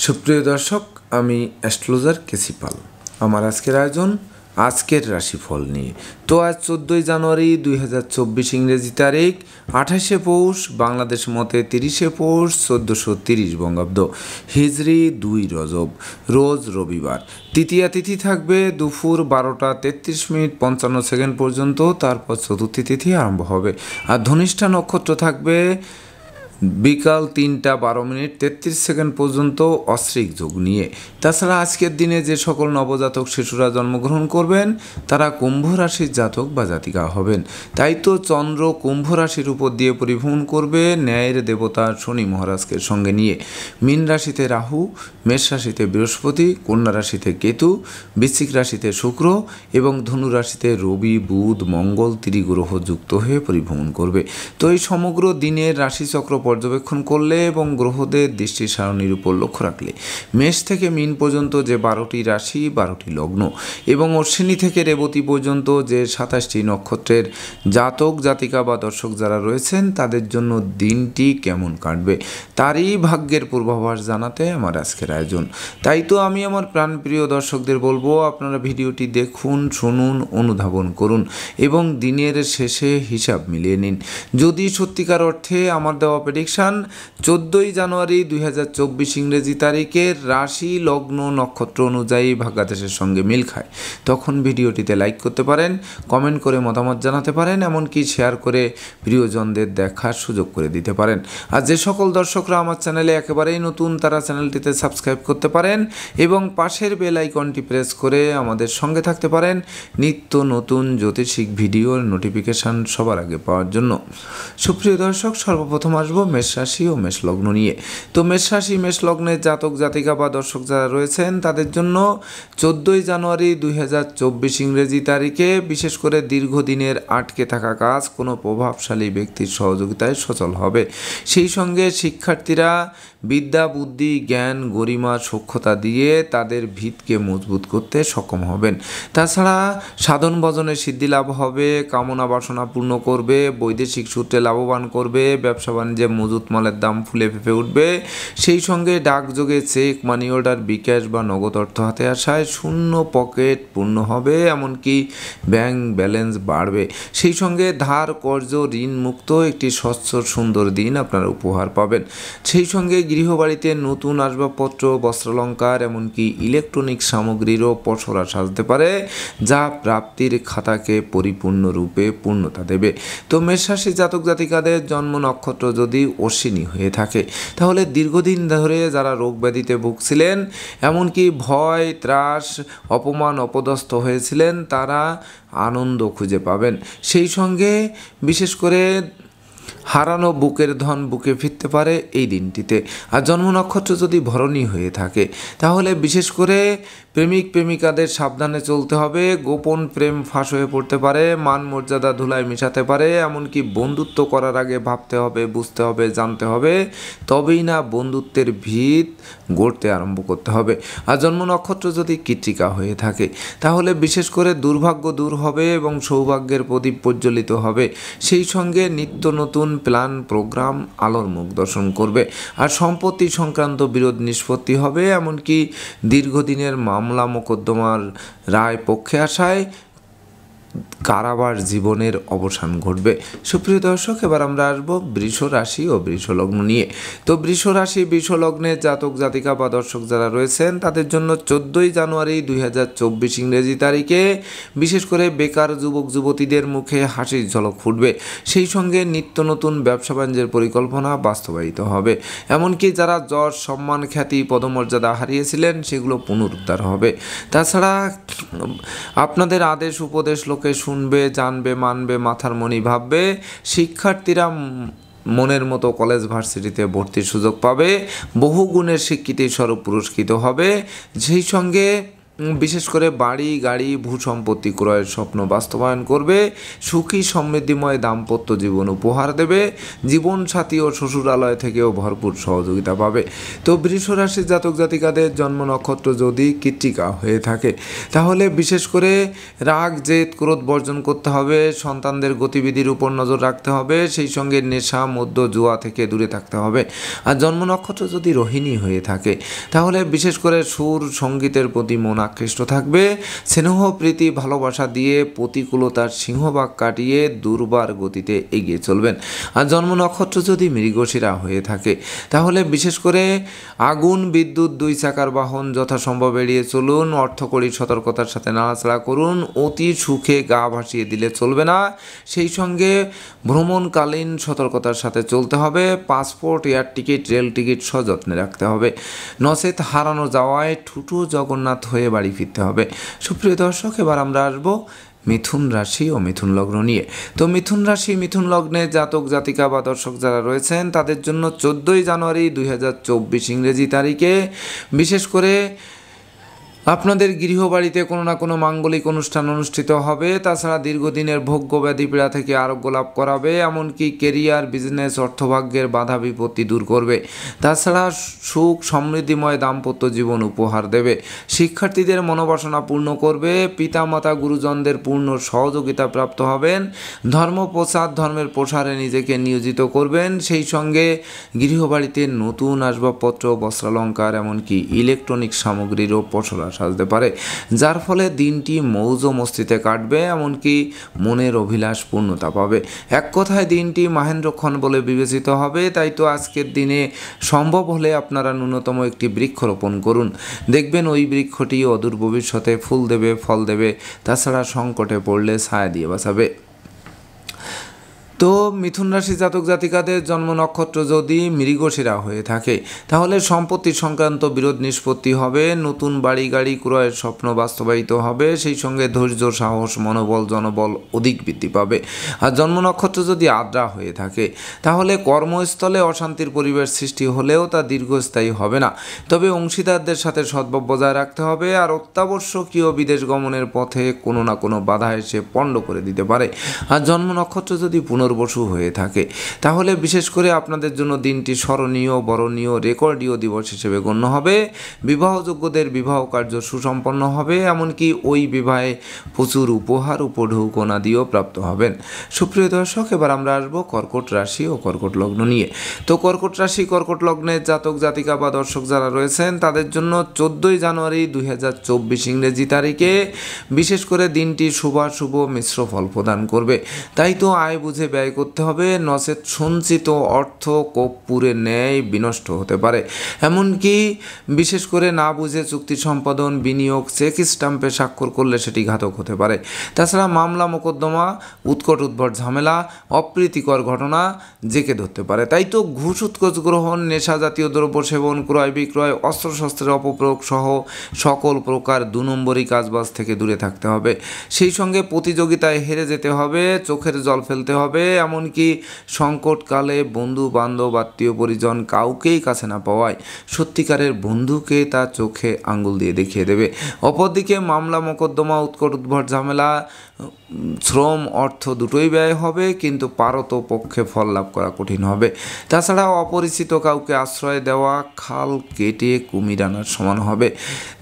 সুপ্রিয় দর্শক, আমি অ্যাস্ট্রোলজার কেসি পাল। আমার আজকের আয়োজন আজকের রাশিফল নিয়ে। তো আজ 14ই জানুয়ারি 2024 ইংরেজি তারিখ, 28শে পৌষ বাংলাদেশ মতে 30শে পৌষ 1430 বঙ্গাব্দ, হিজরি 2 রজব, রোজ রবিবার। তৃতীয়া তিথি থাকবে দুপুর 12টা 33 মিনিট 55 সেকেন্ড পর্যন্ত, তারপর চতুর্থী তিথি আরম্ভ হবে। আর ধনিষ্ঠা নক্ষত্র থাকবে বিকাল 3টা 12 মিনিট 33 সেকেন্ড পর্যন্ত অশ্রিক যোগ নিয়ে। তাছাড়া আজকের দিনে যে সকল নবজাতক শিশুরা জন্মগ্রহণ করবেন তারা কুম্ভ রাশির জাতক বা জাতিকা হবেন। তাই তো চন্দ্র কুম্ভ রাশির উপর দিয়ে পরিভ্রমণ করবে ন্যায়ের দেবতা শনি মহারাজকে সঙ্গে নিয়ে। মীন রাশিতে রাহু, মেষ রাশিতে বৃহস্পতি, কন্যা রাশিতে কেতু, বৃশ্চিক রাশিতে শুক্র এবং ধনু রাশিতে রবি, বুধ, মঙ্গল ত্রিগ্রহ যুক্ত হয়ে পরিভ্রমণ করবে। তো এই সমগ্র দিনের রাশিচক্র পর্যবেক্ষণ করলে এবং গ্রহদের দৃষ্টি সারণীর উপর লক্ষ্য রাখলে মেষ থেকে মীন পর্যন্ত যে 12টি রাশি, 12টি লগ্ন এবং অশ্বিনী থেকে রেবতী পর্যন্ত যে 27টি নক্ষত্রের জাতক জাতিকা বা দর্শক যারা রয়েছেন তাদের জন্য দিনটি কেমন কাটবে তারই ভাগ্যের পূর্বাভাস জানাতে আমার আজকের আয়োজন। তাই তো আমি আমার প্রাণপ্রিয় দর্শকদের বলবো, আপনারা ভিডিওটি দেখুন, শুনুন, অনুধাবন করুন এবং দিনের শেষে হিসাব মিলিয়ে নিন। যদি সত্যিকার অর্থে আমার দেওয়া প্রেডিকশান 14ই জানুয়ারি 2024 ইংরেজি তারিখের রাশি, লগ্ন, নক্ষত্র অনুযায়ী ভাগ্যাদেশের সঙ্গে মিল খায়, তখন ভিডিওটিতে লাইক করতে পারেন, কমেন্ট করে মতামত জানাতে পারেন, এমনকি শেয়ার করে প্রিয়জনদের দেখার সুযোগ করে দিতে পারেন। আর যে সকল দর্শকরা আমার চ্যানেলে একেবারেই নতুন তারা চ্যানেলটিতে সাবস্ক্রাইব করতে পারেন এবং পাশের বেল আইকনটি প্রেস করে আমাদের সঙ্গে থাকতে পারেন নিত্য নতুন জ্যোতিষিক ভিডিওর নোটিফিকেশান সবার আগে পাওয়ার জন্য। সুপ্রিয় দর্শক, সর্বপ্রথম আসবো মেষ রাশি ও মেষ লগ্ন নিয়ে। তো মেষ রাশি, মেষ লগ্নের জাতক জাতিকা বা দর্শক যারা রয়েছেন তাদের জন্য 14ই জানুয়ারি 2024 ইংরেজি তারিখে বিশেষ করে দীর্ঘদিনের আটকে থাকা কাজ কোনো প্রভাবশালী ব্যক্তির সহযোগিতায় সচল হবে। সেই সঙ্গে শিক্ষার্থীরা বিদ্যা, বুদ্ধি, জ্ঞান, গরিমা, সক্ষতা দিয়ে তাদের ভিতকে মজবুত করতে সক্ষম হবেন। তাছাড়া সাধন ভজনে সিদ্ধি লাভ হবে, কামনা বাসনা পূর্ণ করবে, বৈদেশিক সূত্রে লাভবান করবে, ব্যবসা বাণিজ্যে মজুত মালের দাম ফুলে ফেঁপে উঠবে। সেই সঙ্গে ডাকযোগে চেক, মানি অর্ডার, বিকাশ বা নগদ অর্থ হাতে আসায় শূন্য পকেট পূর্ণ হবে, এমনকি ব্যাংক ব্যালেন্স বাড়বে। সেই সঙ্গে ধার, কর্জ, ঋণ মুক্ত একটি স্বচ্ছ সুন্দর দিন আপনারা উপহার পাবেন। সেই সঙ্গে গৃহবাড়িতে নতুন আসবাবপত্র, বস্ত্রালঙ্কার, এমনকি ইলেকট্রনিক সামগ্রীরও পসরা সাজতে পারে, যা প্রাপ্তির খাতাকে পরিপূর্ণরূপে পূর্ণতা দেবে। তো মেষ রাশি জাতক জাতিকাদের জন্ম নক্ষত্র যদি অশ্বিনী হয়ে থাকে তাহলে দীর্ঘদিন ধরে যারা রোগ ব্যাধিতে ভুগছিলেন, এমনকি ভয়, ত্রাস, অপমান, অপদস্থ হয়েছিলেন, তারা আনন্দ খুঁজে পাবেন। সেই সঙ্গে বিশেষ করে হারানো বুকের ধন বুকে ফিরতে পারে এই দিনটিতে। আর জন্ম নক্ষত্র যদি ভরণী হয়ে থাকে তাহলে বিশেষ করে প্রেমিক প্রেমিকাদের সাবধানে চলতে হবে। গোপন প্রেম ফাঁস হয়ে পড়তে পারে, মান মর্যাদা ধুলায় মিশাতে পারে, এমনকি বন্ধুত্ব করার আগে ভাবতে হবে, বুঝতে হবে, জানতে হবে, তবেই না বন্ধুত্বের ভিত গড়তে আরম্ভ করতে হবে। আর জন্ম নক্ষত্র যদি কৃত্তিকা হয়ে থাকে তাহলে বিশেষ করে দুর্ভাগ্য দূর হবে এবং সৌভাগ্যের প্রদীপ প্রজ্বলিত হবে। সেই সঙ্গে নিত্য নতুন প্ল্যান প্রোগ্রাম আলোর মুখ দর্শন করবে। আর সম্পত্তি সংক্রান্ত বিরোধ নিষ্পত্তি হবে, এমনকি দীর্ঘদিনের মামলা মোকদ্দমার রায় পক্ষে আসায় কারাবার জীবনের অবসান ঘটবে। সুপ্রিয় দর্শক, এবার আমরা আসবো বৃষ রাশি ও বৃষ লগ্ন নিয়ে। তো বৃষ রাশি, বৃষ লগ্নের জাতক জাতিকা বা দর্শক যারা রয়েছেন তাদের জন্য 14ই জানুয়ারি 2024 ইংরেজি তারিখে বিশেষ করে বেকার যুবক যুবতীদের মুখে হাসির ঝলক ফুটবে। সেই সঙ্গে নিত্য নতুন ব্যবসা বাণিজ্যের পরিকল্পনা বাস্তবায়িত হবে, এমনকি যারা যশ, সম্মান, খ্যাতি, পদমর্যাদা হারিয়েছিলেন সেগুলো পুনরুদ্ধার হবে। তাছাড়া আপনাদের আদেশ উপদেশ লোকে শুনবে, জানবে, মানবে, মাথার মনি ভাববে। শিক্ষার্থীরা মনের মতো কলেজ ভার্সিটিতে ভর্তির সুযোগ পাবে, বহু গুণের স্বীকৃতি স্বরূপ পুরস্কৃত হবে। সেই সঙ্গে বিশেষ করে বাড়ি গাড়ি ভূসম্পত্তি ক্রয়ের স্বপ্ন বাস্তবায়ন করবে, সুখী সমৃদ্ধিময় দাম্পত্য জীবন উপহার দেবে, জীবনসাথী ও শ্বশুরালয় থেকেও ভরপুর সহযোগিতা পাবে। তো বৃষ রাশির জাতক জাতিকাদের জন্ম নক্ষত্র যদি কৃত্তিকা হয়ে থাকে তাহলে বিশেষ করে রাগ জেদ ক্রোধ বর্জন করতে হবে, সন্তানদের গতিবিধির উপর নজর রাখতে হবে, সেই সঙ্গে নেশা মদ্য জুয়া থেকে দূরে থাকতে হবে। আর জন্ম নক্ষত্র যদি রোহিণী হয়ে থাকে তাহলে বিশেষ করে সুর সঙ্গীতের প্রতি মন আকৃষ্ট থাকবে, স্নেহ প্রীতি ভালোবাসা দিয়ে প্রতিকূলতার সিংহভাগ কাটিয়ে দুর্বার গতিতে এগিয়ে চলবেন। আর জন্ম নক্ষত্র যদি মৃগশিরা হয়ে থাকে তাহলে বিশেষ করে আগুন বিদ্যুৎ দুই চাকার বাহন যথাসম্ভব এড়িয়ে চলুন, অর্থকড়ি সতর্কতার সাথে নাড়াচাড়া করুন, অতি সুখে গা ভাসিয়ে দিলে চলবে না, সেই সঙ্গে ভ্রমণকালীন সতর্কতার সাথে চলতে হবে, passport air ticket rail ticket সযত্নে রাখতে হবে, নচেত হারানো যাওয়ায় ঠুটু জগন্নাথ হয়ে বাড়ি ফিরতে হবে। সুপ্রিয় দর্শক, এবার আমরা আসবো মিথুন রাশি ও মিথুন লগ্ন নিয়ে। তো মিথুন রাশি মিথুন লগ্নে জাতক জাতিকা বা দর্শক যারা রয়েছেন তাদের জন্য 14ই জানুয়ারি 2024 ইংরেজি তারিখে বিশেষ করে আপনাদের গৃহবাড়িতে কোনো না কোনো মাঙ্গলিক অনুষ্ঠান অনুষ্ঠিত হবে। তাছাড়া দীর্ঘদিনের ভোগ্য ব্যাধি পীড়া থেকে আরোগ্য লাভ করাবে, এমনকি কেরিয়ার বিজনেস অর্থভাগ্যের বাধা বিপত্তি দূর করবে। তাছাড়া সুখ সমৃদ্ধিময় দাম্পত্য জীবন উপহার দেবে, শিক্ষার্থীদের মনোবাসনা পূর্ণ করবে, পিতামাতা গুরুজনদের পূর্ণ সহযোগিতা প্রাপ্ত হবেন, ধর্ম প্রচার ধর্মের প্রসারে নিজেকে নিয়োজিত করবেন, সেই সঙ্গে গৃহবাড়িতে নতুন আসবাবপত্র বস্ত্রালঙ্কার এমনকি ইলেকট্রনিক সামগ্রীরও পসরা সাজতে পারে, যার ফলে দিনটি মৌজ মস্তিতে কাটবে, এমনকি মনের অভিলাষ পূর্ণতা পাবে। এক কথায় দিনটি মাহেন্দ্রক্ষণ বলে বিবেচিত হবে। তাই তো আজকের দিনে সম্ভব হলে আপনারা ন্যূনতম একটি বৃক্ষরোপণ করুন, দেখবেন ওই বৃক্ষটি অদূর ভবিষ্যতে ফুল দেবে ফল দেবে, তাছাড়া সংকটে পড়লে ছায়া দিয়ে বাঁচাবে। তো মিথুন রাশি জাতক জাতিকাদের জন্ম নক্ষত্র যদি মৃগশিরা হয়ে থাকে তাহলে সম্পত্তি সংক্রান্ত বিরোধ নিষ্পত্তি হবে, নতুন বাড়ি গাড়ি ক্রয়ের স্বপ্ন বাস্তবায়িত হবে, সেই সঙ্গে ধৈর্য সাহস মনোবল জনবল অধিক বৃদ্ধি পাবে। আর জন্ম নক্ষত্র যদি আদ্রা হয়ে থাকে তাহলে কর্মস্থলে অশান্তির পরিবেশ সৃষ্টি হলেও তা দীর্ঘস্থায়ী হবে না, তবে অংশীদারদের সাথে সদ্ভাব বজায় রাখতে হবে। আর অত্যাবশ্যকীয় বিদেশ গমনের পথে কোনো না কোনো বাধা এসে পণ্ড করে দিতে পারে। আর জন্ম নক্ষত্র যদি পুনর্বসু হয়ে থাকে তাহলে বিশেষ করে আপনাদের জন্য দিনটি স্মরণীয় বরণীয় রেকর্ডীয় দিবস হিসেবে গণ্য হবে। বিবাহযোগ্যদের বিবাহ কার্য সুসম্পন্ন হবে, এমনকি ওই বিবাহে প্রচুর উপহার উপঢৌকনাদিও প্রাপ্ত হবেন। সুপ্রিয় দর্শক, এবার আমরা আসবো কর্কট রাশি ও কর্কট লগ্ন নিয়ে। তো কর্কট রাশি কর্কট লগ্নের জাতক জাতিকা বা দর্শক যারা রয়েছেন তাদের জন্য 14ই জানুয়ারি 2024 ইংরেজি তারিখে বিশেষ করে দিনটি শুভাশুভ মিশ্র ফল প্রদান করবে। তাই তো আয় বুঝে ব্যয় করতে হবে, নচেত সঞ্চিত অর্থ কর্পূরের ন্যায় বিনষ্ট হতে পারে। এমনকি বিশেষ করে না বুঝে চুক্তি সম্পাদন বিনিয়োগ চেক স্ট্যাম্পে স্বাক্ষর করলে সেটি ঘাতক হতে পারে। তাছাড়া মামলা মোকদ্দমা উৎকট উদ্ভট ঝামেলা অপ্রীতিকর ঘটনা জেঁকে ধরতে পারে। তাই তো ঘুষ উৎকোচ গ্রহণ নেশা জাতীয় দ্রব্য সেবন ক্রয় বিক্রয় অস্ত্রশস্ত্রের অপপ্রয়োগ সহ সকল প্রকার 2 নম্বরই কাজবাজ থেকে দূরে থাকতে হবে। সেই সঙ্গে প্রতিযোগিতায় হেরে যেতে হবে, চোখের জল ফেলতে হবে, এমনকি সংকটকালে বন্ধু বান্ধব আত্মীয় পরিজন কাউকেই কাছে না পাওয়ায় সত্যিকারের বন্ধুকে তা চোখে আঙ্গুল দিয়ে দেখিয়ে দেবে। অপরদিকে মামলা মোকদ্দমা উৎকট উদ্ভট ঝামেলা শ্রম অর্থ দুটোই ব্যয় হবে, কিন্তু পারত পক্ষে ফল লাভ করা কঠিন হবে। তাছাড়াও অপরিচিত কাউকে আশ্রয় দেওয়া খাল কেটে কুমির আনার সমান হবে।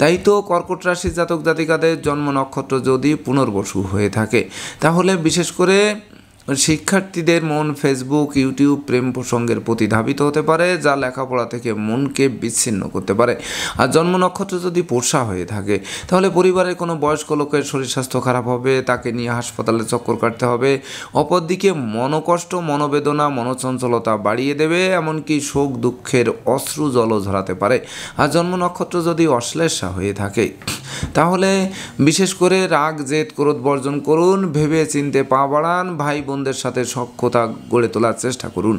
তাই তো কর্কট রাশির জাতক জাতিকাদের জন্ম নক্ষত্র যদি পুনর্বসু হয়ে থাকে তাহলে বিশেষ করে শিক্ষার্থীদের মন ফেসবুক ইউটিউব প্রেম প্রসঙ্গের প্রতি ধাবিত হতে পারে, যা লেখাপড়া থেকে মনকে বিচ্ছিন্ন করতে পারে। আর জন্ম নক্ষত্র যদি পোষা হয়ে থাকে তাহলে পরিবারের কোনো বয়স্ক লোকের শরীর স্বাস্থ্য খারাপ হবে, তাকে নিয়ে হাসপাতালে চক্কর কাটতে হবে। অপরদিকে মনোকষ্ট মনোবেদনা মনোচঞ্চলতা বাড়িয়ে দেবে, এমনকি শোক দুঃখের অশ্রু জল ঝরাতে পারে। আর জন্ম নক্ষত্র যদি অশ্লেষা হয়ে থাকে তাহলে বিশেষ করে রাগ জেদ ক্রোধ বর্জন করুন, ভেবে চিনতে পা বাড়ান, ভাই বোনদের সাথে সখ্যতা গড়ে তোলার চেষ্টা করুন।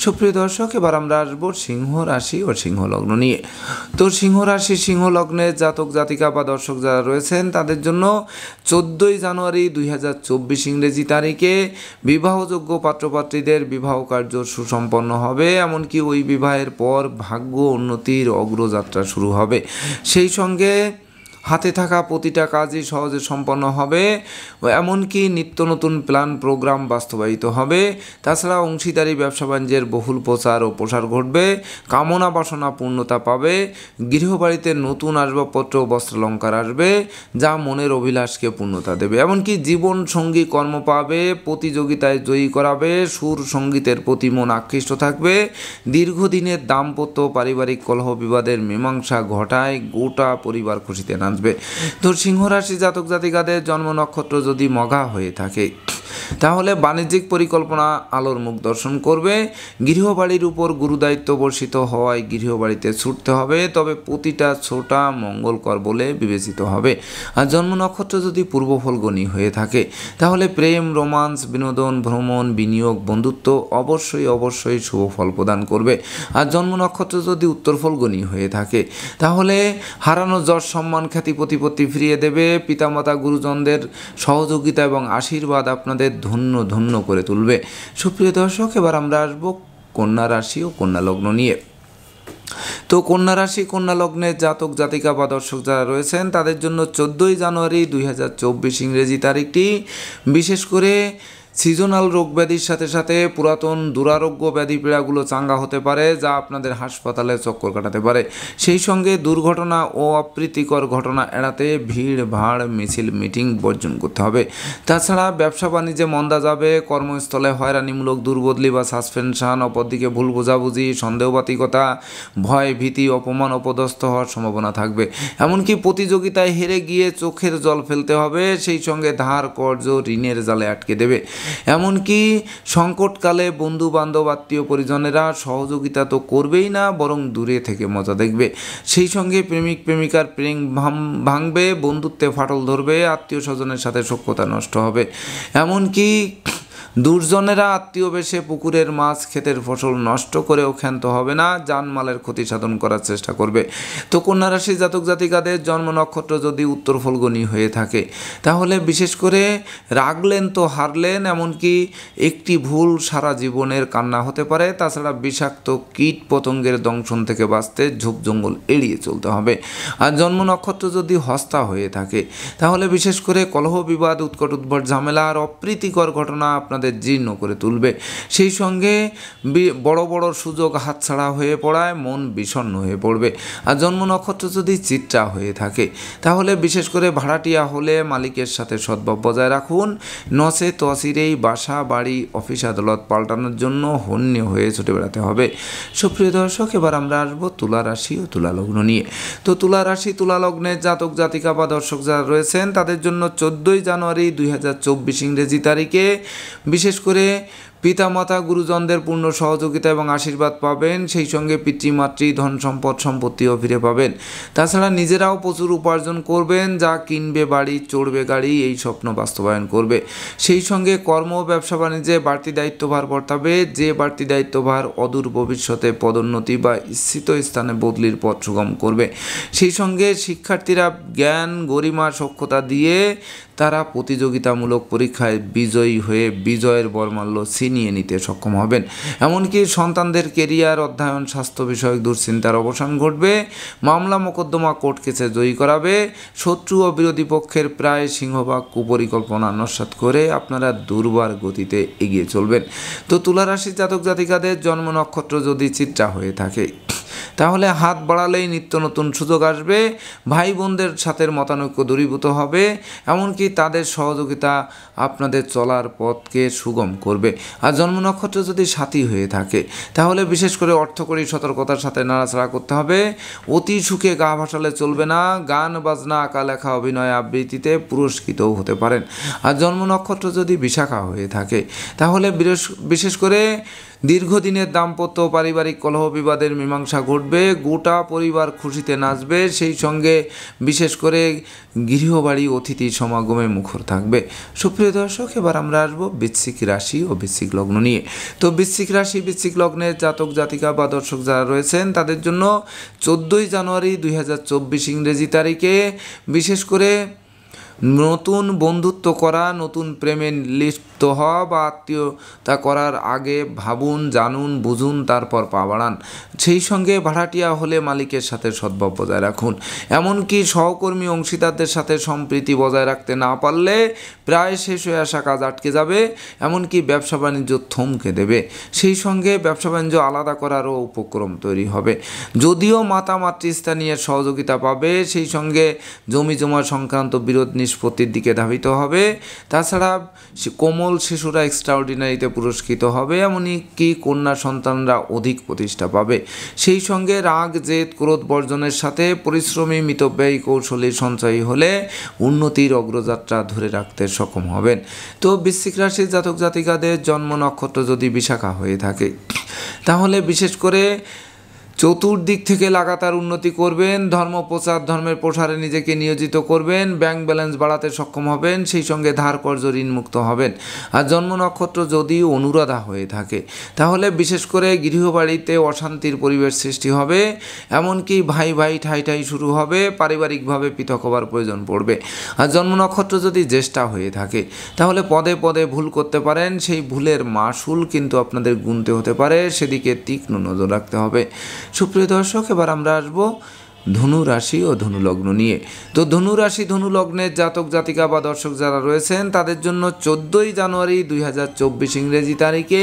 সুপ্রিয় দর্শক, এবার আমরা আসবো সিংহ রাশি ও সিংহ লগ্ন নিয়ে। তো সিংহ রাশি সিংহ লগ্নের জাতক জাতিকা বা দর্শক যারা রয়েছেন তাদের জন্য 14ই জানুয়ারি 2024 ইংরেজি তারিখে বিবাহযোগ্য পাত্রপাত্রীদের বিবাহ কার্য সুসম্পন্ন হবে, এমনকি ওই বিবাহের পর ভাগ্য উন্নতির অগ্রযাত্রা শুরু হবে। সেই সঙ্গে হাতে থাকা প্রতিটা কাজই সহজে সম্পন্ন হবে, এমনকি নিত্য নতুন প্ল্যান প্রোগ্রাম বাস্তবায়িত হবে। তাছাড়া অংশীদারি ব্যবসা বাণিজ্যের বহুল প্রচার ও প্রসার ঘটবে, কামনা বাসনা পূর্ণতা পাবে, গৃহবাড়িতে নতুন আসবাবপত্র ও বস্ত্রালঙ্কার আসবে যা মনের অভিলাষকে পূর্ণতা দেবে। এমনকি জীবন সঙ্গী কর্ম পাবে, প্রতিযোগিতায় জয়ী করাবে, সুর সঙ্গীতের প্রতি মন আকৃষ্ট থাকবে, দীর্ঘদিনের দাম্পত্য পারিবারিক কলহ বিবাদের মীমাংসা ঘটায়, গোটা পরিবার খুশিতে নাচবে। তো সিংহ রাশি জাতক জাতিকাদের জন্ম নক্ষত্র যদি মঘা হয়ে থাকে তাহলে বাণিজ্যিক পরিকল্পনা আলোর মুখ দর্শন করবে। গৃহবাড়ির উপর গুরুদায়িত্ব বর্ষিত হওয়ায় গৃহবাড়িতে ছুটতে হবে, তবে প্রতিটা ছোটা মঙ্গলকর বলে বিবেচিত হবে। আর জন্ম নক্ষত্র যদি পূর্ব ফলগুনি হয়ে থাকে তাহলে প্রেম, রোমান্স, বিনোদন, ভ্রমণ, বিনিয়োগ, বন্ধুত্ব অবশ্যই শুভ ফল প্রদান করবে। আর জন্ম নক্ষত্র যদি উত্তর ফলগুনি হয়ে থাকে তাহলে হারানো যশ, সম্মান, খ্যাতি, প্রতিপত্তি ফিরিয়ে দেবে। পিতামাতা গুরুজনদের সহযোগিতা এবং আশীর্বাদ আপনাদের ধন্য ধন্য করে তুলবে। সুপ্রিয় দর্শক, এবার আমরা আসবো কন্যা রাশি ও কন্যা লগ্ন নিয়ে। তো কন্যা রাশি, কন্যা লগ্নের জাতক জাতিকা বা দর্শক যারা রয়েছেন তাদের জন্য 14ই জানুয়ারি 2024 ইংরেজি তারিখটি বিশেষ করে সিজনাল রোগ ব্যাধির সাথে সাথে পুরাতন দুরারোগ্য ব্যাধি পীড়াগুলো চাঙ্গা হতে পারে, যা আপনাদের হাসপাতালে চক্কর কাটাতে পারে। সেই সঙ্গে দুর্ঘটনা ও অপ্রীতিকর ঘটনা এড়াতে ভিড় ভাড়, মিছিল, মিটিং বর্জন করতে হবে। তাছাড়া ব্যবসা বাণিজ্যে মন্দা যাবে, কর্মস্থলে হয়রানিমূলক দুর্বদলি বা সাসপেনশন, অপরদিকে ভুল বোঝাবুঝি, সন্দেহবাতিকতা, ভয়, ভীতি, অপমান, অপদস্থ হওয়ার সম্ভাবনা থাকবে। এমনকি প্রতিযোগিতায় হেরে গিয়ে চোখের জল ফেলতে হবে, সেই সঙ্গে ধার কর্জ ঋণের জালে আটকে দেবে। এমনকি সংকটকালে বন্ধু বান্ধব, আত্মীয় পরিজনেরা সহযোগিতা তো করবেই না, বরং দূরে থেকে মজা দেখবে। সেই সঙ্গে প্রেমিক প্রেমিকার প্রেম ভাঙবে, বন্ধুত্বে ফাটল ধরবে, আত্মীয় স্বজনের সাথে সখ্যতা নষ্ট হবে। এমনকি দুর্জনেরা আত্মীয় বেশে পুকুরের মাছ, ক্ষেতের ফসল নষ্ট করেও ক্ষান্ত হবে না, জানমালের ক্ষতি সাধন করার চেষ্টা করবে। তো কন্যা রাশি জাতক জাতিকাদের জন্ম নক্ষত্র যদি উত্তর ফলগুনি হয়ে থাকে তাহলে বিশেষ করে রাগলেন তো হারলেন, এমনকি একটি ভুল সারা জীবনের কান্না হতে পারে। তাছাড়া বিষাক্ত কীট পতঙ্গের দংশন থেকে বাঁচতে ঝোপ জঙ্গল এড়িয়ে চলতে হবে। আর জন্ম নক্ষত্র যদি হস্তা হয়ে থাকে তাহলে বিশেষ করে কলহ বিবাদ, উৎকট উদ্ভট ঝামেলা আর অপ্রীতিকর ঘটনা আপনাদের জীর্ণ করে তুলবে। সেই সঙ্গে বড় বড় সুযোগ হাতছাড়া হয়ে পড়ায় মন বিষণ্ণ হয়ে পড়বে। আর জন্ম নক্ষত্র যদি চিত্রা হয়ে থাকে তাহলে বিশেষ করে ভাড়াটিয়া হলে মালিকের সাথে সদ্ভাব বজায় রাখুন, নচে তসিরেই বাসা, বাড়ি, অফিস আদালত পাল্টানোর জন্য হন্য হয়ে ছুটে বেড়াতে হবে। সুপ্রিয় দর্শক, এবার আমরা আসবো তুলা রাশি ও তুলা লগ্ন নিয়ে। তো তুলা রাশি, তুলা লগ্নের জাতক জাতিকা বা দর্শক যারা রয়েছেন তাদের জন্য 14ই জানুয়ারি 2024 ইংরেজি তারিখে বিশেষ করে পিতামাতা গুরুজনদের পূর্ণ সহযোগিতা এবং আশীর্বাদ পাবেন। সেই সঙ্গে পিতৃমাতৃ ধন সম্পদ সম্পত্তিও ফিরে পাবেন। তাছাড়া নিজেরাও প্রচুর উপার্জন করবেন, যা কিনবে বাড়ি, চড়বে গাড়ি, এই স্বপ্ন বাস্তবায়ন করবে। সেই সঙ্গে কর্ম, ব্যবসা বাণিজ্যে বাড়তি দায়িত্বভার বর্তাবে, যে বাড়তি দায়িত্বভার অদূর ভবিষ্যতে পদোন্নতি বা ইচ্ছিত স্থানে বদলির পথ সুগম করবে। সেই সঙ্গে শিক্ষার্থীরা জ্ঞান, গরিমা, সক্ষতা দিয়ে তারা প্রতিযোগিতামূলক পরীক্ষায় বিজয়ী হয়ে বিজয়ের বরমাল্য ছিনিয়ে নিতে সক্ষম হবেন। এমনকি সন্তানদের কেরিয়ার, অধ্যয়ন, স্বাস্থ্য বিষয়ক দুশ্চিন্তার অবসান ঘটবে। মামলা মোকদ্দমা কোর্ট কেসে জয়ী করাবে। শত্রু ও বিরোধী পক্ষের প্রায় সিংহভাগ কুপরিকল্পনা নস্যাৎ করে আপনারা দুর্বার গতিতে এগিয়ে চলবেন। তো তুলা রাশির জাতক জাতিকাদের জন্ম নক্ষত্র যদি চিত্রা হয়ে থাকে তাহলে হাত বাড়ালেই নিত্য নতুন সুযোগ আসবে, ভাই বোনদের সাথে মতানৈক্য দূরীভূত হবে, এমনকি তাদের সহযোগিতা আপনাদের চলার পথকে সুগম করবে। আর জন্ম নক্ষত্র যদি সাথী হয়ে থাকে তাহলে বিশেষ করে অর্থকরী সতর্কতার সাথে নাড়াচাড়া করতে হবে। অতি সুখে গা ভাসালে চলবে না, গান বাজনা, আঁকা লেখা, অভিনয় আবৃত্তিতে পুরস্কৃতও হতে পারেন। আর জন্ম নক্ষত্র যদি বিশাখা হয়ে থাকে তাহলে বিশেষ করে দীর্ঘদিনের দাম্পত্য পারিবারিক কলহ বিবাদের মীমাংসা ঘটবে, গোটা পরিবার খুশিতে নাচবে। সেই সঙ্গে বিশেষ করে গৃহবাড়ি অতিথি সমাগমে মুখর থাকবে। সুপ্রিয় দর্শক, এবার আমরা আসবো বৃশ্চিক রাশি ও বৃশ্চিক লগ্ন নিয়ে। তো বৃশ্চিক রাশি, বৃশ্চিক লগ্নের জাতক জাতিকা বা দর্শক যারা রয়েছেন তাদের জন্য 14ই জানুয়ারি 2024 ইংরেজি তারিখে বিশেষ করে নতুন বন্ধুত্ব করা, নতুন প্রেমে লিপ্ত যুক্ত হওয়া বা আত্মীয়তা করার আগে ভাবুন, জানুন, বুঝুন, তারপর পা বাড়ান। সেই সঙ্গে ভাড়াটিয়া হলে মালিকের সাথে সদ্ভাব বজায় রাখুন। এমনকি সহকর্মী অংশীদারদের সাথে সম্প্রীতি বজায় রাখতে না পারলে প্রায় শেষ হয়ে আসা কাজ আটকে যাবে, এমনকি ব্যবসা বাণিজ্য থমকে দেবে। সেই সঙ্গে ব্যবসা বাণিজ্য আলাদা করারও উপক্রম তৈরি হবে। যদিও মাতা মাতৃস্থানীয় সহযোগিতা পাবে, সেই সঙ্গে জমি জমা সংক্রান্ত বিরোধ নিষ্পত্তির দিকে ধাবিত হবে। তাছাড়া কোমল শিশুরা এক্সট্রাঅর্ডিনারিতে পুরস্কৃত হবে, এমনকি কন্যা সন্তানরা অধিক প্রতিষ্ঠা পাবে। সেই সঙ্গে রাগ, জেদ, ক্রোধ বর্জনের সাথে পরিশ্রমী, মিতব্যয়ী, কৌশলী সঞ্চয়ী হলে উন্নতির অগ্রযাত্রা ধরে রাখতে সক্ষম হবেন। তো বৃশ্চিক রাশির জাতক জাতিকাদের জন্ম নক্ষত্র যদি বিশাখা হয়ে থাকে, তাহলে বিশেষ করে চতুর্দিক থেকে লাগাতার উন্নতি করবেন, ধর্ম প্রচার, ধর্মের প্রসারে নিজেকে নিয়োজিত করবেন, ব্যাংক ব্যালেন্স বাড়াতে সক্ষম হবেন, সেই সঙ্গে ধার কর্জ ঋণমুক্ত হবেন। আর জন্ম নক্ষত্র যদি অনুরাধা হয়ে থাকে, তাহলে বিশেষ করে গৃহবাড়িতে অশান্তির পরিবেশ সৃষ্টি হবে, এমনকি ভাই ভাই ঠাই ঠাই শুরু হবে, পারিবারিকভাবে পৃথক হবার প্রয়োজন পড়বে। আর জন্ম নক্ষত্র যদি জ্যেষ্ঠা হয়ে থাকে, তাহলে পদে পদে ভুল করতে পারেন, সেই ভুলের মাসুল কিন্তু আপনাদের গুনতে হতে পারে, সেদিকে তীক্ষ্ণ নজর রাখতে হবে। সুপ্রিয় দর্শক, এবার আমরা আসবো ধনু রাশি ও ধনু লগ্ন নিয়ে। তো ধনু রাশি, ধনু লগ্নের জাতক জাতিকা বা দর্শক যারা রয়েছেন, তাদের জন্য 14ই জানুয়ারি 2024 ইংরেজি তারিখে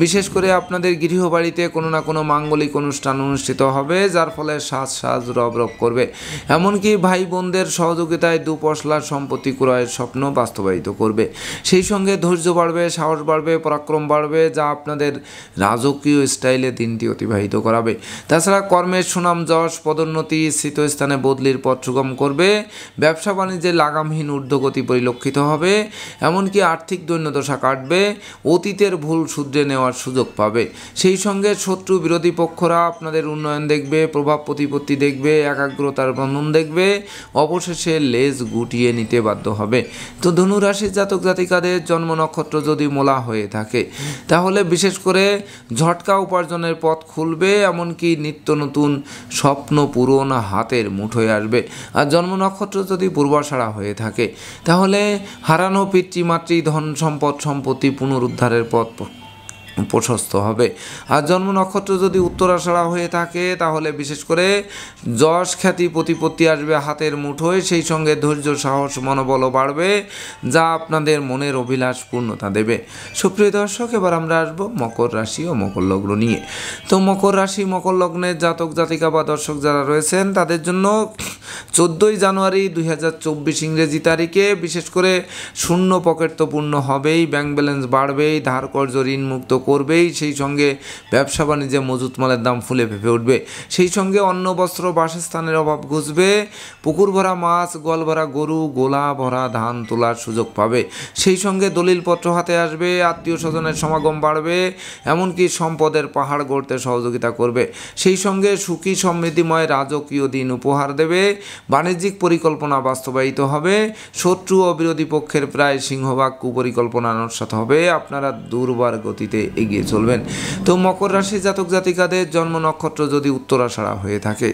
বিশেষ করে আপনাদের গৃহবাড়িতে কোনো না কোনো মাঙ্গলিক অনুষ্ঠান অনুষ্ঠিত হবে, যার ফলে সাজ রব রব করবে। এমনকি ভাই বোনদের সহযোগিতায় দুপশলার সম্পত্তি ক্রয়ের স্বপ্ন বাস্তবায়িত করবে। সেই সঙ্গে ধৈর্য বাড়বে, সাহস বাড়বে, পরাক্রম বাড়বে, যা আপনাদের রাজকীয় স্টাইলে দিনটি অতিবাহিত করাবে। তাছাড়া কর্মের সুনাম, যশ, পদোন্নতি, স্থিত স্থানে বদলির পথ সুগম করবে। ব্যবসা বাণিজ্যে লাগামহীন ঊর্ধ্বগতি পরিলক্ষিত হবে, এমনকি আর্থিক দৈন্যদশা কাটবে, অতীতের ভুল শুধরে নেওয়ার সুযোগ পাবে। সেই সঙ্গে শত্রু বিরোধী পক্ষরা আপনাদের উন্নয়ন দেখবে, প্রভাব প্রতিপত্তি দেখবে, একাগ্রতার বন্ধন দেখবে, অবশেষে লেজ গুটিয়ে নিতে বাধ্য হবে। তো ধনু রাশির জাতক জাতিকাদের জন্ম নক্ষত্র যদি মূলা হয়ে থাকে, তাহলে বিশেষ করে ঝটকা উপার্জনের পথ খুলবে, এমনকি নিত্য নতুন স্বপ্ন পূরণ হাতের মুঠোয় আসবে। আর জন্ম নক্ষত্র যদি পূর্বাষাঢ়া হয়ে থাকে, তাহলে হারানো পিতৃমাতৃ, ধন সম্পদ, সম্পত্তি পুনরুদ্ধারের পথ প্রশস্ত হবে। আর জন্ম নক্ষত্র যদি উত্তরাষাঢ়া হয়ে থাকে, তাহলে বিশেষ করে যশ, খ্যাতি, প্রতিপত্তি আসবে হাতের মুঠোয়, সেই সঙ্গে ধৈর্য, সাহস, মনোবলও বাড়বে, যা আপনাদের মনের অভিলাষ পূর্ণতা দেবে। সুপ্রিয় দর্শক, এবার আমরা আসবো মকর রাশি ও মকর লগ্ন নিয়ে। তো মকর রাশি, মকর লগ্নের জাতক জাতিকা বা দর্শক যারা রয়েছেন, তাদের জন্য 14ই জানুয়ারি 2024 ইংরেজি তারিখে বিশেষ করে শূন্য পকেট তো পূর্ণ হবেই, ব্যাংক ব্যালেন্স বাড়বেই, ধার কর্জ ঋণ মুক্ত করবেই, সেই সঙ্গে ব্যবসা বাণিজ্যে মজুত মালের দাম ফুলে ফেঁপে উঠবে। সেই সঙ্গে অন্ন, বস্ত্র, বাসস্থানের অভাব ঘুচবে, পুকুর ভরা মাছ, গোয়াল ভরা গরু, গোলা ভরা ধান তোলার সুযোগ পাবে। সেই সঙ্গে দলিলপত্র হাতে আসবে, আত্মীয় স্বজনের সমাগম বাড়বে, এমনকি সম্পদের পাহাড় গড়তে সহযোগিতা করবে। সেই সঙ্গে সুখী সমৃদ্ধিময় রাজকীয় দিন উপহার দেবে, বাণিজ্যিক পরিকল্পনা বাস্তবায়িত হবে, শত্রু ও বিরোধী পক্ষের প্রায় সিংহভাগ কুপরিকল্পনা নস্যাৎ হবে, আপনারা দুর্বার গতিতে এগিয়ে চলবেন। তো মকর রাশি জাতক জাতিকাদের জন্ম নক্ষত্র যদি উত্তরাষাঢ়া হয়ে থাকে,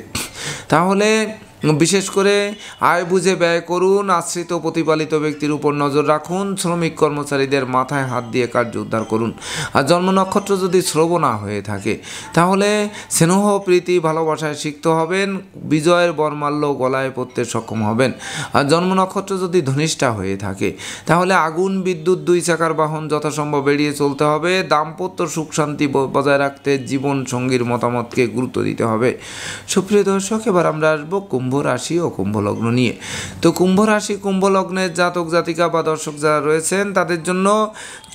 তাহলে বিশেষ করে আয় বুঝে ব্যয় করুন, আশ্রিত প্রতিপালিত ব্যক্তির উপর নজর রাখুন, শ্রমিক কর্মচারীদের মাথায় হাত দিয়ে কার্য উদ্ধার করুন। আর জন্ম নক্ষত্র যদি শ্রবণা হয়ে থাকে, তাহলে স্নেহ, প্রীতি, ভালোবাসায় সিক্ত হবেন, বিজয়ের বরমাল্য গলায় পড়তে সক্ষম হবেন। আর জন্ম নক্ষত্র যদি ধনিষ্ঠা হয়ে থাকে, তাহলে আগুন, বিদ্যুৎ, দুই চাকার বাহন যথাসম্ভব এড়িয়ে চলতে হবে, দাম্পত্য সুখ শান্তি বজায় রাখতে জীবন সঙ্গীর মতামতকে গুরুত্ব দিতে হবে। সুপ্রিয় দর্শক, এবার আমরা আসবো কুম্ভ রাশি ও কুম্ভ লগ্ন নিয়ে। তো কুম্ভ রাশি, কুম্ভ লগ্নের জাতক জাতিকা বা দর্শক যারা রয়েছেন, তাদের জন্য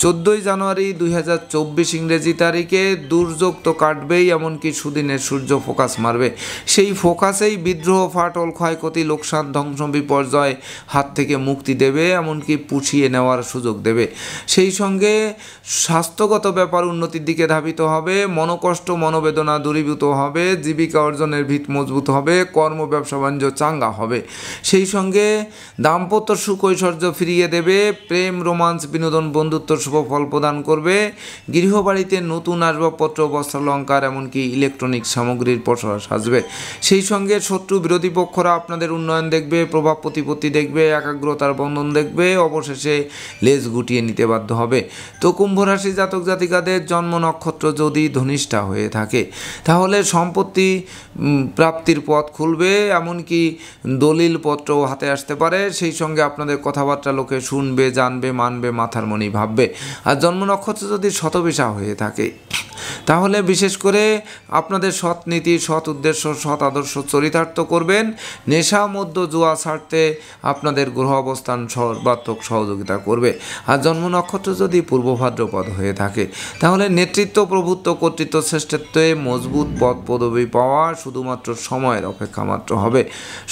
14ই জানুয়ারি 2024 ইংরেজি তারিখে দুর্যোগ তো কাটবেই, এমনকি সুদিনের সূর্য ফোকাস মারবে। সেই ফোকাসেই বিদ্রোহ, ফাটল, ক্ষয়ক্ষতি, লোকসান, ধ্বংস, বিপর্যয় হাত থেকে মুক্তি দেবে, এমনকি পুষিয়ে নেওয়ার সুযোগ দেবে। সেই সঙ্গে স্বাস্থ্যগত ব্যাপার উন্নতির দিকে ধাবিত হবে, মনোকষ্ট, মনোবেদনা দূরীভূত হবে, জীবিকা অর্জনের ভিত মজবুত হবে, কর্ম, ব্যবসা বাণিজ্য চাঙ্গা হবে। সেই সঙ্গে দাম্পত্য সুখ ঐশ্বর্য ফিরিয়ে দেবে, প্রেম, রোমান্স, বিনোদন, বন্ধুত্ব শুভ ফল প্রদান করবে। গৃহবাড়িতে নতুন আসবাবপত্র, বস্ত্রালঙ্কার, এমনকি ইলেকট্রনিক সামগ্রীর পসরা সাজবে। সেই সঙ্গে শত্রু বিরোধী পক্ষরা আপনাদের উন্নয়ন দেখবে, প্রভাব প্রতিপত্তি দেখবে, একাগ্রতার বন্ধন দেখবে, অবশেষে লেজ গুটিয়ে নিতে বাধ্য হবে। তো কুম্ভ রাশি জাতক জাতিকাদের জন্ম নক্ষত্র যদি ধনিষ্ঠা হয়ে থাকে তাহলে সম্পত্তি প্রাপ্তির পথ খুলবে, এমনকি দলিল পত্রও হাতে আসতে পারে। সেই সঙ্গে আপনাদের কথাবার্তা লোকে শুনবে, জানবে, মানবে, মাথার মনি ভাববে। আর জন্ম নক্ষত্র যদি শতবিশা হয়ে থাকে তাহলে বিশেষ করে আপনাদের সৎ নীতি, সৎ উদ্দেশ্য, সৎ আদর্শ চরিতার্থ করবেন। নেশা, মদ্য, জুয়া ছাড়তে আপনাদের গ্রহ অবস্থান সর্বাত্মক সহযোগিতা করবে। আর জন্ম নক্ষত্র যদি পূর্ব ভাদ্রপদ হয়ে থাকে তাহলে নেতৃত্ব, প্রভুত্ব, কর্তৃত্ব, শ্রেষ্ঠত্বে মজবুত পদ পদবি পাওয়া শুধুমাত্র সময়ের অপেক্ষা মাত্র হবে।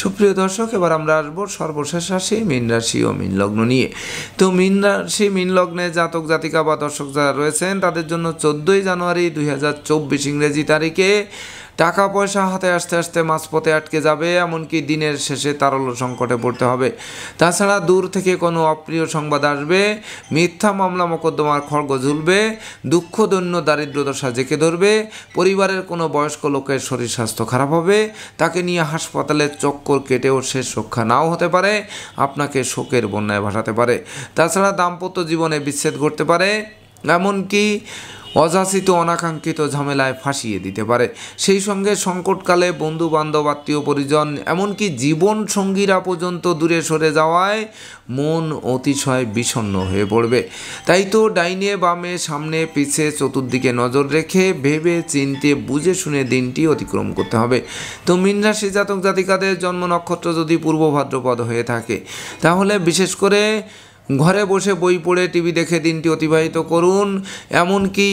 সুপ্রিয় দর্শক, এবার আমরা আসবো সর্বশেষ রাশি মীন রাশি ও মীন লগ্ন নিয়ে। তো মীন রাশি মীন লগ্নে জাতক জাতিকা বা দর্শক যারা রয়েছেন তাদের জন্য 14ই জানুয়ারি 2024 ইংরেজি তারিখে টাকা পয়সা হাতে আসতে আসতে মাঝপথে আটকে যাবে, এমনকি দিনের শেষে তারল্য সংকটে পড়তে হবে। তাছাড়া দূর থেকে কোনো অপ্রিয় সংবাদ আসবে, মিথ্যা মামলা মোকদ্দমার খড়গ ঝুলবে, দুঃখ দৈন্য দারিদ্র দশা জেঁকে ধরবে, পরিবারের কোনো বয়স্ক লোকের শরীর স্বাস্থ্য খারাপ হবে, তাকে নিয়ে হাসপাতালে চক্কর কেটেও শেষ রক্ষা নাও হতে পারে, আপনাকে শোকের বন্যায় ভাসাতে পারে। তাছাড়া দাম্পত্য জীবনে বিচ্ছেদ ঘটতে পারে, এমনকি অযাচিত অনাকাঙ্ক্ষিত ঝামেলায় ফাঁসিয়ে দিতে পারে। সেই সঙ্গে সংকটকালে বন্ধু বান্ধব, আত্মীয় পরিজন, এমনকি জীবন সঙ্গীরা পর্যন্ত দূরে সরে যাওয়ায় মন অতিশয় বিষণ্ণ হয়ে পড়বে। তাই তো ডাইনে বামে, সামনে পিছে, চতুর্দিকে নজর রেখে ভেবে চিন্তে বুঝে শুনে দিনটি অতিক্রম করতে হবে। তো মীন রাশি জাতক জাতিকাদের জন্ম নক্ষত্র যদি পূর্ব ভাদ্রপদ হয়ে থাকে তাহলে বিশেষ করে ঘরে বসে বই পড়ে, টিভি দেখে দিনটি অতিবাহিত করুন, এমনকি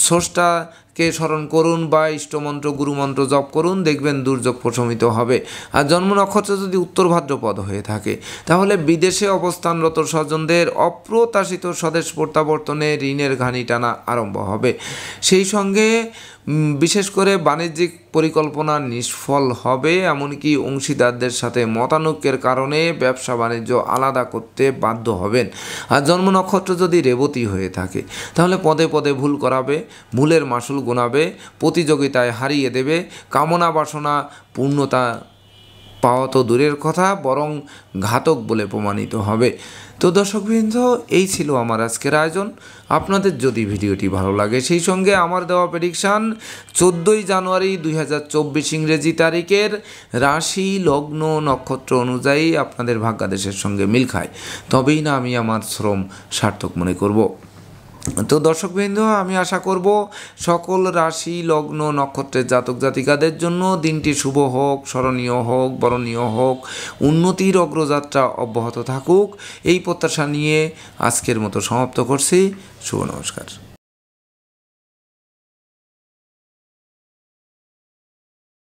স্রষ্টাকে স্মরণ করুন বা ইষ্টমন্ত্র, গুরুমন্ত্র জপ করুন, দেখবেন দুর্যোগ প্রশমিত হবে। আর জন্ম নক্ষত্র যদি উত্তর ভাদ্রপদ হয়ে থাকে তাহলে বিদেশে অবস্থানরত স্বজনদের অপ্রত্যাশিত স্বদেশ প্রত্যাবর্তনে ঋণের ঘানি টানা আরম্ভ হবে। সেই সঙ্গে বিশেষ করে বাণিজ্যিক পরিকল্পনা নিষ্ফল হবে, এমনকি অংশীদারদের সাথে মতানৈক্যের কারণে ব্যবসা বাণিজ্য আলাদা করতে বাধ্য হবেন। আর জন্ম নক্ষত্র যদি রেবতী হয়ে থাকে তাহলে পদে পদে ভুল করাবে, ভুলের মাসুল গোনাবে, প্রতিযোগিতায় হারিয়ে দেবে, কামনা বাসনা পূর্ণতা পাওয়া তো দূরের কথা, বরং ঘাতক বলে প্রমাণিত হবে। তো দর্শকবৃন্দ, এই ছিল আমার আজকের আয়োজন। আপনাদের যদি ভিডিওটি ভালো লাগে সেই সঙ্গে আমার দেওয়া প্রেডিকশান 14ই জানুয়ারি 2024 ইংরেজি তারিখের রাশি, লগ্ন, নক্ষত্র অনুযায়ী আপনাদের ভাগ্যাদেশের সঙ্গে মিল খায়, তবেই না আমি আমার শ্রম সার্থক মনে করব। তো দর্শকবৃন্দ, আমি আশা করব সকল রাশি, লগ্ন, নক্ষত্রের জাতক জাতিকাদের জন্য দিনটি শুভ হোক, স্মরণীয় হোক, বরণীয় হোক, উন্নতির অগ্রযাত্রা অব্যাহত থাকুক, এই প্রত্যাশা নিয়ে আজকের মতো সমাপ্ত করছি। শুভ নমস্কার।